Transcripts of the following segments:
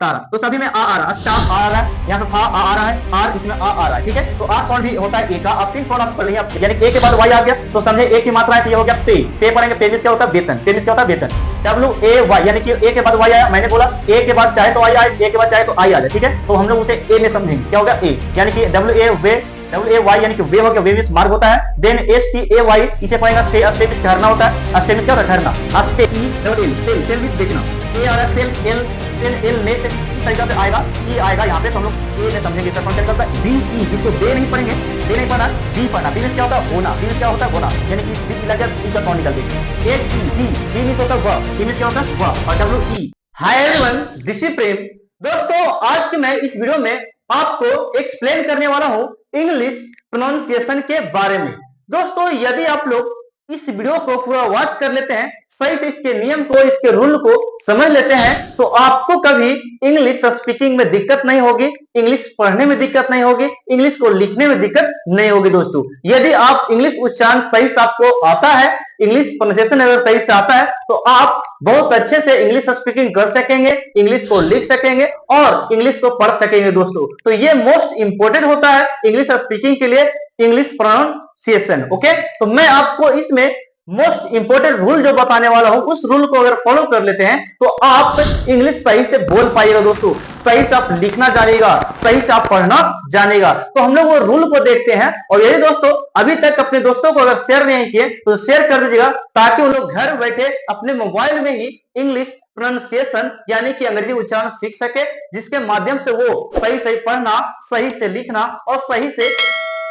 तारा। तो सभी में आ रहा है, स्टार आ रहा है, यहाँ पे आ रहा है, आर इसमें आ रहा है, ठीक है। तो आ साउंड भी होता है ए का। अब 3 साउंड आप पढ़ लिया, यानी ए के बाद वाई आ गया तो समझे ए की मात्रा है, तो ये हो गया पे पढ़ेंगे। पे मींस क्या होता है वेतन, पे मींस क्या होता है वेतन। डब्ल्यू ए वाई यानी कि ए के बाद वाई आया, मैंने बोला ए के बाद चाहे तो आई आए, ए के बाद चाहे तो आई आ जाए, ठीक है। तो हम लोग उसे ए में समझेंगे, क्या होगा ए, यानी कि W A way, W A Y यानी कि वे हो गया, वे मींस मार्ग होता है। Then S T A Y इसे पढ़ेगा स्टे, स्टे मींस ठहरना होता है, स्टे मींस क्या होता है ठहरना। Stay E double L, sell, sell means बेचना। ए आ रहा है sell, L sell, L net इस तरीके से आएगा, ई आएगा यहाँ पे, तो हम लोग ए में समझेंगे। इसका कॉन्सेप्ट करता है बी ई, इसको बे नहीं पढ़ेंगे, बे नहीं पढ़ना, बी पढ़ना। बी मींस क्या होता है होना, बी मींस क्या होता है होना, यानी कि बी लग जाए ई का साउंड निकल देगा। S E D, D means होता है वह, डी मींस क्या होता है वह, और W E. Hi everyone, this is Prem. दोस्तों आज के मैं इस वीडियो में आपको एक्सप्लेन करने वाला हूं इंग्लिश प्रोनाउंसिएशन के बारे में। दोस्तों यदि आप लोग इस वीडियो को पूरा वॉच कर लेते हैं, सही से इसके नियम को, इसके रूल को समझ लेते हैं, तो आपको कभी इंग्लिश स्पीकिंग में दिक्कत नहीं होगी, इंग्लिश पढ़ने में दिक्कत नहीं होगी, इंग्लिश को लिखने में दिक्कत नहीं होगी। दोस्तों यदि आप इंग्लिश उच्चारण सही से आपको आता है, इंग्लिश प्रोनाउंसिएशन अगर सही से आता है, तो आप बहुत अच्छे से इंग्लिश स्पीकिंग कर सकेंगे, इंग्लिश को लिख सकेंगे और इंग्लिश को पढ़ सकेंगे। दोस्तों तो ये मोस्ट इंपोर्टेंट होता है इंग्लिश स्पीकिंग के लिए, इंग्लिश प्रोनाउंसिएशन। ओके, तो मैं आपको इसमें मोस्ट इंपोर्टेंट रूल जो बताने वाला हूं, उस रूल को अगर फॉलो कर लेते हैं तो आप इंग्लिश सही से बोल पाइएगा। दोस्तों सही से आप लिखना जानेगा, सही से आप पढ़ना जानेगा। तो हम लोग वो रूल को देखते हैं, और यदि दोस्तों अभी तक अपने दोस्तों को अगर शेयर नहीं किए तो शेयर कर दीजिएगा, ताकि वो लोग घर बैठे अपने मोबाइल में ही इंग्लिश प्रोनाउंसिएशन यानी कि अंग्रेजी उच्चारण सीख सके, जिसके माध्यम से वो सही सही पढ़ना, सही से लिखना और सही से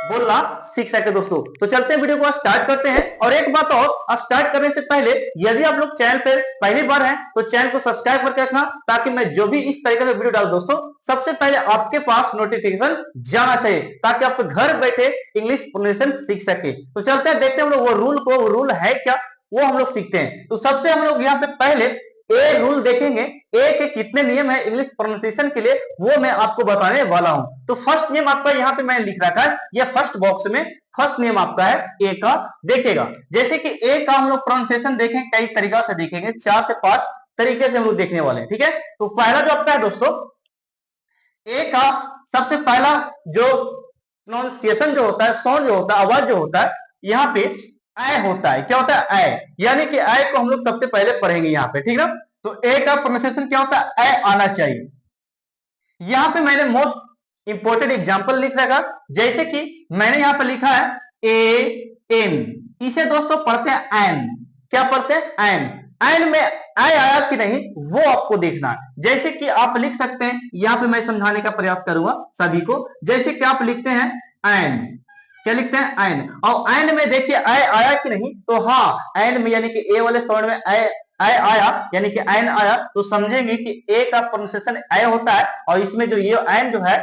बोलना सीख सके। दोस्तों तो चलते हैं, वीडियो को स्टार्ट करते हैं। और एक बात और, स्टार्ट करने से पहले यदि आप लोग चैनल पर पहली बार हैं तो चैनल को सब्सक्राइब करके रखना, ताकि मैं जो भी इस तरीके से वीडियो डालूं दोस्तों सबसे पहले आपके पास नोटिफिकेशन जाना चाहिए, ताकि आप घर बैठे इंग्लिश प्रोनाउंसिएशन सीख सके। तो चलते हैं, देखते हैं हम लोग वो रूल को, वो रूल है क्या वो हम लोग सीखते हैं। तो सबसे हम लोग यहाँ पे पहले ए रूल देखेंगे, ए के कितने नियम है इंग्लिश प्रोनाउंसिएशन के लिए, वो मैं आपको बताने वाला हूं। तो फर्स्ट नियम आपका यहाँ पे मैंने लिख रखा है, ये फर्स्ट बॉक्स में फर्स्ट नियम आपका है ए का। देखिएगा जैसे कि ए का हम लोग प्रोनाउंसिएशन देखें, कई तरीका से देखेंगे, 4 से 5 तरीके से हम लोग देखने वाले हैं, ठीक है। तो पहला जो आपका है दोस्तों, ए का सबसे पहला जो प्रोनाउंसिएशन जो होता है, साउंड जो होता है, आवाज जो होता है, यहाँ पे ऐ होता है। क्या होता है ऐ, यानी कि ऐ को हम लोग सबसे पहले पढ़ेंगे यहाँ पे, ठीक है। तो ए का प्रोनाउंसिएशन क्या होता है, ऐ आना चाहिए। यहाँ पे मैंने मोस्ट इंपोर्टेंट एग्जांपल लिख रखा, जैसे कि मैंने यहाँ पे लिखा है ए एन, इसे दोस्तों पढ़ते हैं एन। क्या पढ़ते हैं एन, एन में ऐ आया कि नहीं वो आपको देखना है। जैसे कि आप लिख सकते हैं, यहाँ पे मैं समझाने का प्रयास करूंगा सभी को। जैसे कि आप लिखते हैं एन, क्या लिखते हैं एन, और एन में देखिए ऐ आया कि नहीं, तो हाँ एन में यानी कि ए वाले साउंड में ऐ आया, यानी कि एन आया, तो समझेंगे कि ए का प्रोनाउंसिएशन ऐ होता है। और इसमें जो ये एन जो है,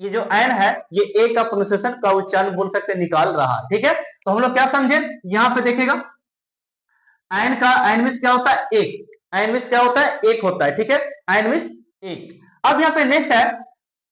ये जो एन है, ये ए का प्रोनाउंसिएशन का उच्चारण बोल सकते निकाल रहा है, ठीक है। तो हम लोग क्या समझे, यहाँ पे देखिएगा एन का, एन मींस क्या होता है एक, एन मींस क्या होता है एक होता है, ठीक है, एन मींस एक। अब यहाँ पे नेक्स्ट है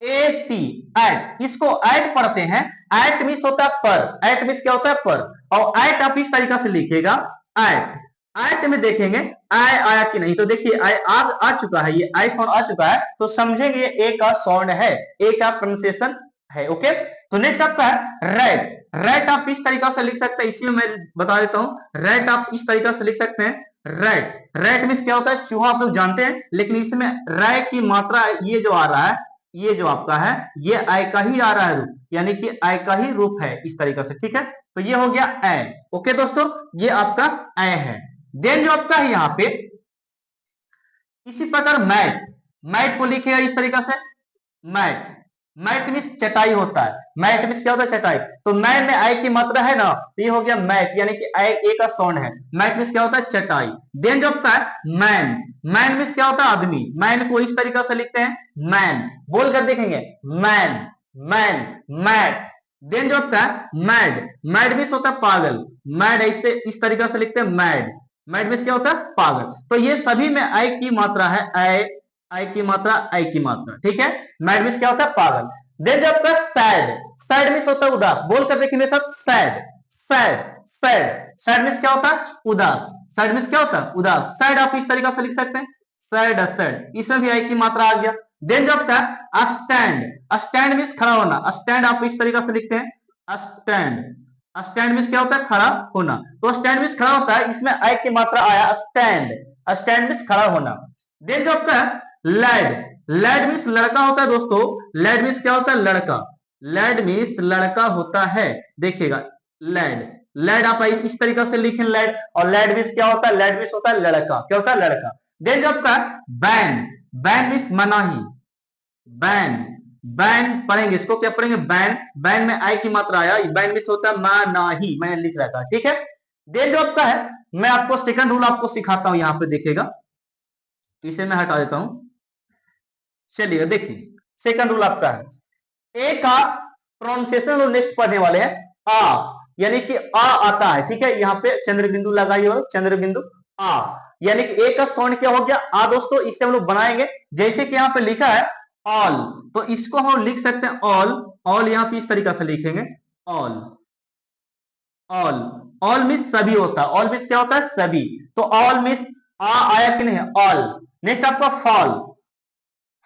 एटी, एट, इसको एट पढ़ते हैं, एट मींस होता है पर, एट मींस क्या होता है पर, और एट आप इस तरीका से लिखेगा एट। एट में देखेंगे आई आया कि नहीं, तो देखिए आई आ चुका है, ये आई साउंड आ चुका है, तो समझेंगे ये ए का साउंड है, ए का प्रोनाउंसिएशन है। ओके, तो नेक्स्ट आपका है रेट, रेट आप इस तरीका से लिख सकते हैं, इसमें मैं बता देता हूं, रेट आप इस तरीका से लिख सकते हैं रेट। रेट मींस क्या होता है चूहा, आप लोग जानते हैं, लेकिन इसमें रै की मात्रा ये जो आ रहा है, ये जो आपका है ये आई का ही आ रहा है रूप, यानी कि आई का ही रूप है इस तरीका से, ठीक है। तो ये हो गया ए। ओके दोस्तों, ये आपका ए है। देन जो आपका है यहाँ पे इसी प्रकार मैट, मैट को लिखेगा इस तरीका से मैट, मैट मींस चटाई होता है, मैट मींस क्या होता है चटाई। तो मैट में आई की मात्रा है ना, तो ये हो गया मैट, यानी कि आई ए का साउंड है, मैट मींस क्या होता है चटाई। देन जो आपका है मैन, मैन मींस क्या होता है आदमी, मैन को इस तरीका से लिखते हैं मैन, बोल कर देखेंगे मैन, मैन, मैट। देन जो आपका है मैड, मैड मींस होता है पागल, मैड इस तरीका से लिखते हैं मैड, मैड मींस क्या होता है पागल। तो ये सभी में आई की मात्रा है, आई की मात्रा, आई की मात्रा, ठीक है। मैड मींस क्या होता है पागल। देन जो आपका सैड, सैड मींस होता है उदास, बोल कर देखिए मेरे साथ sad, sad, sad, sad means क्या होता है उदास, सैड मींस क्या होता है उदास। सैड आप इस तरीका से लिख सकते हैं सैड सैड, इसमें भी आई की मात्रा आ गया। देन जब का स्टैंड, स्टैंड मीन्स खड़ा होना, स्टैंड आप इस तरीका से लिखते हैं स्टैंड, स्टैंड मीन्स क्या होता है खड़ा होना, तो स्टैंड मीन्स खड़ा होता है, इसमें आई की मात्रा आया स्टैंड, स्टैंड मीन्स खड़ा होना। देन जब का लैड, लैड मीन्स लड़का होता है दोस्तों, लैड मीन्स क्या होता है लड़का, लैड मीन्स लड़का होता है, देखिएगा लैड, लैड आप इस तरीका से लिखें लैड, और लैड मीन्स क्या होता है, लैड मीन्स होता है लड़का, क्या होता है लड़का। देन जब का बैन, बैन मीन्स मनाही, बैन, बैन पढ़ेंगे इसको, क्या पढ़ेंगे बैन, बैन में आई की मात्रा आया, बैन मीन्स होता है मनाही, मैंने लिख रखा है, ठीक है। देन जब का है, मैं आपको सेकंड रूल आपको सिखाता हूं, यहां पे देखिएगा, इसे मैं हटा देता हूं, चलिए देखिए सेकंड रूल आपका है, ए का प्रोनाउंसिएशन और नेक्स्ट पढ़ने वाले हैं आ, यानी कि आ आता है, ठीक है, यहाँ पे चंद्र बिंदु लगाइए और चंद्र बिंदु आ, यानी कि ए का साउंड क्या हो गया आ दोस्तों, इससे हम लोग बनाएंगे, जैसे कि यहाँ पे लिखा है ऑल, तो इसको हम लिख सकते हैं ऑल, ऑल यहाँ पे इस तरीका से लिखेंगे ऑल, ऑल, ऑल मीन्स सभी होता है, ऑल मीन्स क्या होता है सभी, तो ऑल मीन्स आ आया कि नहीं ऑल। नेक्स्ट आपका फॉल,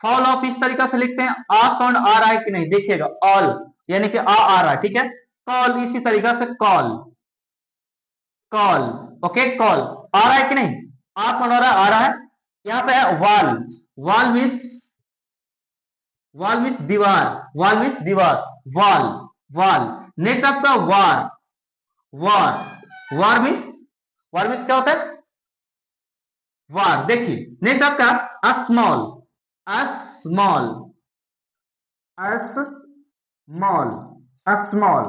फॉल ऑफ इस तरीका से लिखते हैं, आ साउंड आ रहा है कि नहीं, देखिएगा ऑल यानी कि आ रहा है, ठीक है। कॉल इसी तरीका से कॉल, कॉल, ओके कॉल आ रहा है कि नहीं, आ साउंड आ रहा है। यहाँ पे है वाल, वाल मीन्स, वाल मीन्स दीवार, वाल मीन्स दीवार, वाल, वाल। नेक्स्ट आपका वार, वार, वार मीन्स, वार मीन्स क्या होता है वार, देखिए। नेक्स्ट आपका small, small, small, small,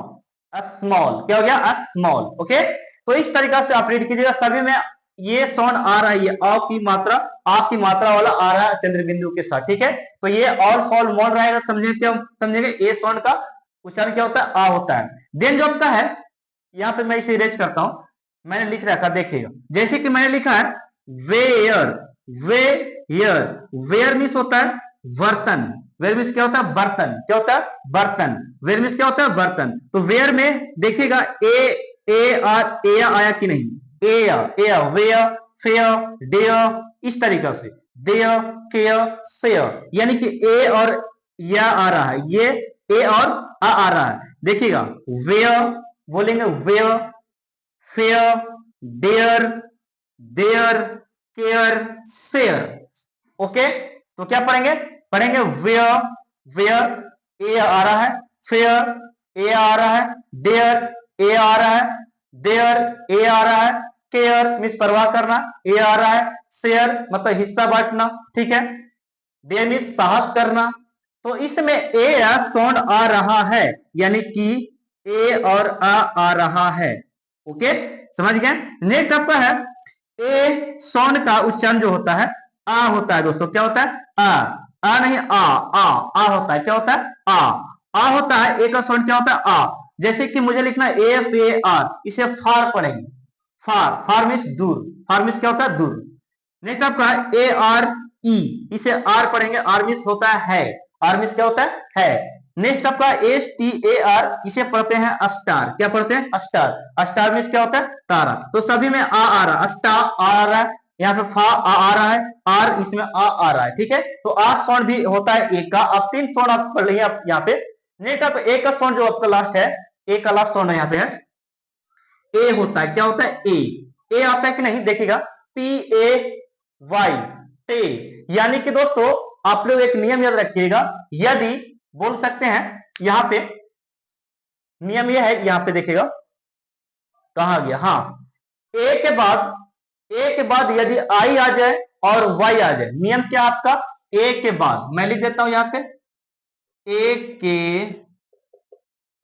small, क्या हो गया स्मॉल, ओके। तो इस तरीका से आप रीड कीजिएगा, सभी में ये साउंड आ रहा है, ये आ की मात्रा, आप की मात्रा वाला आ रहा है चंद्र बिंदु के साथ, ठीक है। तो ये ऑल फॉल मॉल रहेगा, समझेंगे क्या, समझेंगे ए साउंड का उच्चारण क्या होता है आ होता है। देन जो आपका है, यहाँ पे मैं इसे इरेज करता हूं, मैंने लिख रखा देखिएगा, जैसे कि मैंने लिखा है वेयर, वेयर, वेयर मीन्स होता है बर्तन, वेयर मीन्स क्या होता है बर्तन, क्या होता है बर्तन, वेयर मीन्स क्या होता है बर्तन। तो वेयर में देखिएगा ए आर ए आया कि नहीं, ए वेयर फेयर डेयर, इस तरीका से देयर केयर सेयर, यानी कि ए और या आ रहा है, ये ए और आ रहा है, देखिएगा वेयर बोलेंगे where, fair, dare, there, care, share, okay. तो क्या पढ़ेंगे, पढ़ेंगे वेयर, वेयर ए आ रहा है, फेयर ए आ रहा है, डेयर ए आ रहा है, देयर ए आ रहा है, केयर मीन्स परवाह करना ए आ रहा है, शेयर मतलब हिस्सा बांटना, ठीक है, डेयर मीन्स साहस करना। तो इसमें ए साउंड आ रहा है, यानी कि ए और आ रहा है, ओके समझ गए। नेक्स्ट आपका है ए साउंड का उच्चारण जो होता है आ होता है दोस्तों, क्या होता है आ नहीं आ होता है, क्या होता है आ होता है, ए का साउंड क्या होता है आ, जैसे कि मुझे लिखना है एफ ए आर, इसे फार पढ़ेंगे, फार, फार मीन्स दूर, फार मीन्स क्या होता है दूर। नेक्स्ट आपका ए आर ई, इसे आर पढ़ेंगे, आर मीन्स होता है, आर मीन्स क्या होता है। नेक्स्ट आपका एस टी ए आर, इसे पढ़ते हैं स्टार, क्या पढ़ते हैं स्टार, स्टार मीन्स क्या होता है तारा। तो सभी में आ रहा, स्टार आ रहा है, यहाँ पे फा आ रहा है, आर इसमें आ रहा है, ठीक है। तो आ साउंड भी होता है ए का, अब तीन साउंड आप पढ़ लीजिए आप यहाँ पे। नेक्स्ट आप ए का साउंड जो आपका लास्ट है, ए का लास्ट साउंड यहाँ पे है ए होता है, क्या होता है ए आता है कि नहीं, देखिएगा पी ए वाई टे, यानी कि दोस्तों आप लोग एक नियम याद रखिएगा, यदि बोल सकते हैं यहां पे नियम यह है, यहां पे देखिएगा कहा गया, हाँ ए के बाद यदि आई आ जाए और वाई आ जाए, नियम क्या आपका ए के बाद, मैं लिख देता हूं यहां पे ए के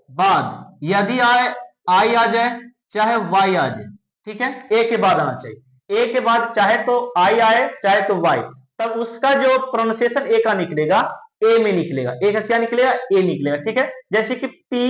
बाद यदि आई आ जाए चाहे वाई आ जाए, ठीक है, ए के बाद आना चाहिए, ए के बाद चाहे तो आई आए चाहे तो वाई, तब उसका जो प्रोनाउंसिएशन ए का निकलेगा ए में निकलेगा, ए का क्या निकलेगा ए निकलेगा, ठीक है। जैसे कि पी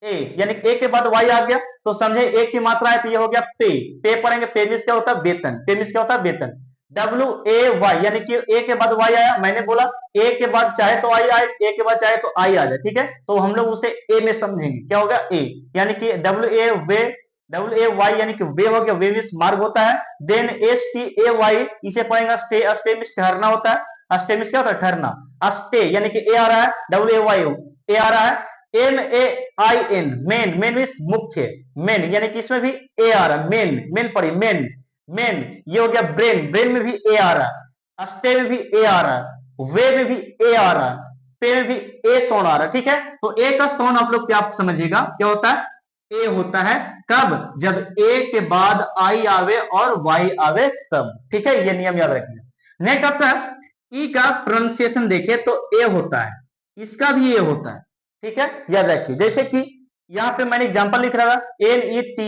ए, यानी ए के बाद वाई आ गया तो समझे ए की मात्रा है, तो ये हो गया पे पढ़ेंगे, पे मीन्स क्या होता है वेतन, पे मीन्स क्या होता है वेतन। डब्ल्यू ए वाई, यानी कि ए के बाद वाई आया, मैंने बोला ए के बाद चाहे तो आई आए, ए के बाद चाहे तो आई आ जाए, ठीक है, तो हम लोग उसे ए में समझेंगे, क्या होगा ए, यानी कि डब्ल्यू ए वे, WAY यानी कि वे हो गया, वे मीन्स मार्ग होता है। देन STAY इसे पढ़ेगा स्टे, स्टे मीन्स ठहरना होता है। स्टे मीन्स क्या होता है? ठहरना। स्टे यानी कि ए आ रहा है, WAY ए आ रहा है। MAIN मेन, मेन मीन्स मुख्य, मेन यानी कि इसमें भी ए आ रहा है, मेन, मेन पढ़ी, मेन, मेन। ये हो गया ब्रेन, ब्रेन में भी ए आ रहा है, स्टे में भी ए आ रहा है, वे में भी ए आ रहा है, पे में भी ए साउंड आ रहा है। ठीक है, तो ए का साउंड आप लोग क्या समझिएगा, क्या होता है? ए होता है कब? जब ए के बाद आई आवे और वाई आवे तब। ठीक है, ये नियम याद रखिए। नेक्स्ट आपका ई का प्रोनाउंसिएशन देखे तो ए होता है, इसका भी ए होता है। ठीक है, याद रखिए। जैसे कि यहां पे मैंने एग्जांपल लिख रहा था, NET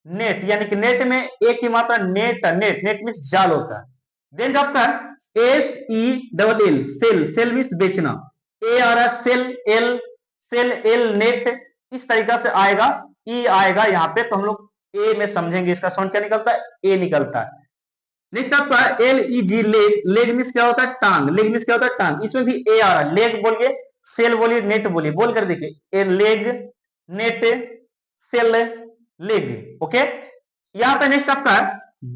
नेट, यानी कि नेट में ए की मात्रा नेट, नेट, नेट मीन्स जाल होता है। देन आपका SELL सेल, सेल मीन्स बेचना, ए आ रहा है sell, L, sell, L, net, इस तरीका से आएगा, ई आएगा यहाँ पे, तो हम लोग ए में समझेंगे इसका साउंड क्या निकलता है, ए निकलता है। नेक्स्ट आपका LEG लेग, लेग मीन्स क्या होता है? टांग, लेग मीन्स क्या होता है? टांग, इसमें भी ए आ रहा है। लेग बोलिए, सेल बोलिए, नेट बोलिए, बोल कर देखिए, leg, net, sell, leg. Okay, यहां पे नेक्स्ट आपका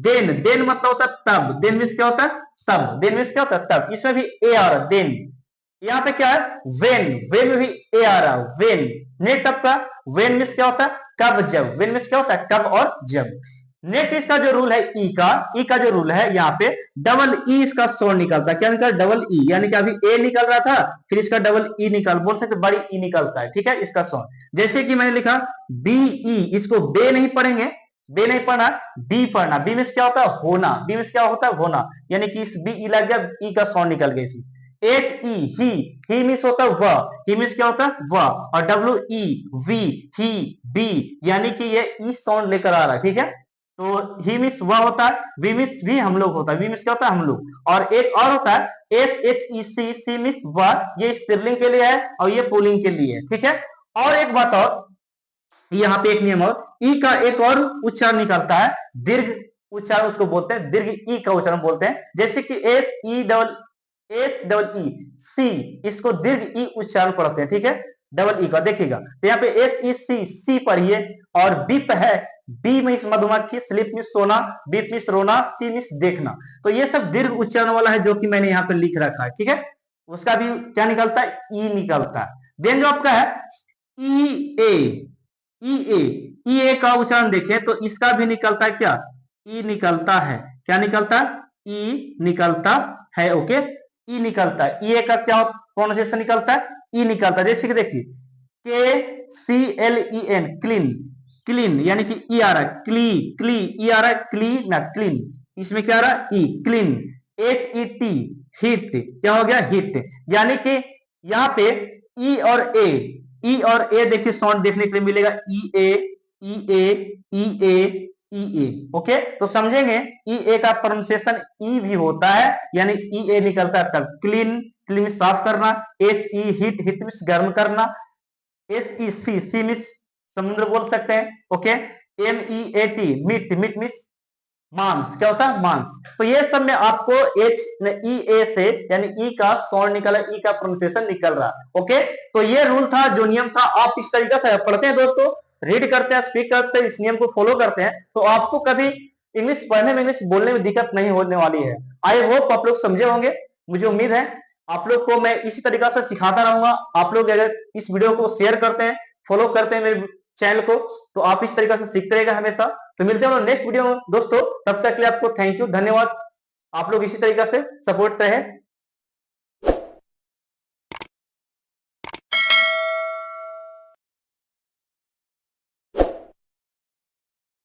देन, देन मतलब होता है तब, देन मीन्स क्या होता है? तब, देन मीन्स क्या होता है? तब, इसमें भी ए आ रहा है, देन। यहाँ पे क्या है? वेन, वेन में भी ए आ रहा है, वेन। नेक्स्ट आपका वेन मीन्स क्या होता है? कब, जब, वेन मीन्स क्या होता है? कब और जब। नेक्स्ट इसका जो रूल है ई का, ई का जो रूल है यहाँ पे डबल ई इसका साउंड निकलता है। क्या निकलता है? डबल ई, यानी कि अभी ए निकल रहा था, फिर इसका डबल ई निकल, बोल सकते बड़ी ई निकलता है। ठीक है, इसका साउंड जैसे कि मैंने लिखा BE, इसको बे नहीं पढ़ेंगे, बे नहीं पढ़ना, बी पढ़ना। बी मीन्स क्या होता है? होना, बी मीन्स क्या होता है? होना, यानी कि इस बी ई लग गया, ई का साउंड निकल गया इसमें। HE ही मीन्स होता है वह, ही मीन्स क्या होता है? वह। और WE वी, ही, बी, यानी कि ये ई साउंड लेकर आ रहा है। ठीक है, तो ही मीन्स वह होता है, वी मीन्स भी हम लोग होता है, वी मीन्स क्या होता है? हम लोग। और एक और होता है SHEC, सी मीन्स वह, ये स्त्रीलिंग के लिए है और ये पुल्लिंग के लिए है। ठीक है, और एक बात और, यहाँ पे एक नियम और, ई का एक और उच्चारण निकलता है, दीर्घ उच्चारण उसको बोलते हैं, दीर्घ ई का उच्चारण बोलते हैं। जैसे कि SE सी, इसको दीर्घ ई उच्चारण पढ़ते हैं। ठीक है, डबल ई का देखिएगा, तो यहाँ पे SEC सी पढ़िए। और बीप है, बी मीन्स मधुमक्खी, स्लीप मीन्स सोना, बीप मीन्स रोना, सी मीन्स देखना। तो ये सब दीर्घ उच्चारण वाला है जो कि मैंने यहाँ पे लिख रखा है। ठीक है, उसका भी क्या निकलता है? ई निकलता है। देन जो आपका है ई ए, ई ए, ई ए का उच्चारण देखें तो इसका भी निकलता है क्या? ई निकलता है। क्या निकलता है? ई निकलता है। ओके, ई निकलता है। ई ए का क्या प्रोनाउंसिएशन निकलता है? ई निकलता है। जैसे कि देखिए KCLEN, क्लीन, क्लीन, यानी कि ई आ रहा है, क्ली, क्ली, ई आ रहा है, क्ली ना, क्लीन, इसमें क्या आ रहा है? ई, क्लीन। HET हिट, क्या हो गया? हिट, यानी कि यहाँ पे ई और ए, ई और ए देखिए साउंड देखने के लिए मिलेगा, ई ए, ई ए, ई ए, ई ए। ओके, तो समझेंगे ई ए का प्रोनाउंसिएशन ई भी होता है, यानी ई ए निकलता है तब। क्लीन, क्लीन साफ करना। HE हिट, हिट मीन्स गर्म करना। SEC सी मीन्स समुद्र बोल सकते हैं। Okay, MEAT meat, meat means मांस, क्या होता है? मांस। तो ये सब में आपको HE से यानी ई का साउंड निकला, ई का प्रोनाउंसिएशन निकल रहा। ओके, तो ये रूल था, जो नियम था, आप इस तरीके से पढ़ते हैं दोस्तों, रीड करते हैं, स्पीक करते हैं, इस नियम को फॉलो करते हैं, तो आपको कभी इंग्लिश पढ़ने में, इंग्लिश बोलने में दिक्कत नहीं होने वाली है। आई होप आप लोग समझे होंगे, मुझे उम्मीद है। आप लोग को मैं इसी तरीका से सिखाता रहूंगा। आप लोग अगर इस वीडियो को शेयर करते हैं, फॉलो करते हैं मेरे चैनल को, तो आप इस तरीके से सीखते रहेगा हमेशा। तो मिलते हैं नेक्स्ट वीडियो में दोस्तों, तब तक के लिए आपको थैंक यू, धन्यवाद। आप लोग इसी तरीके से सपोर्ट रहे।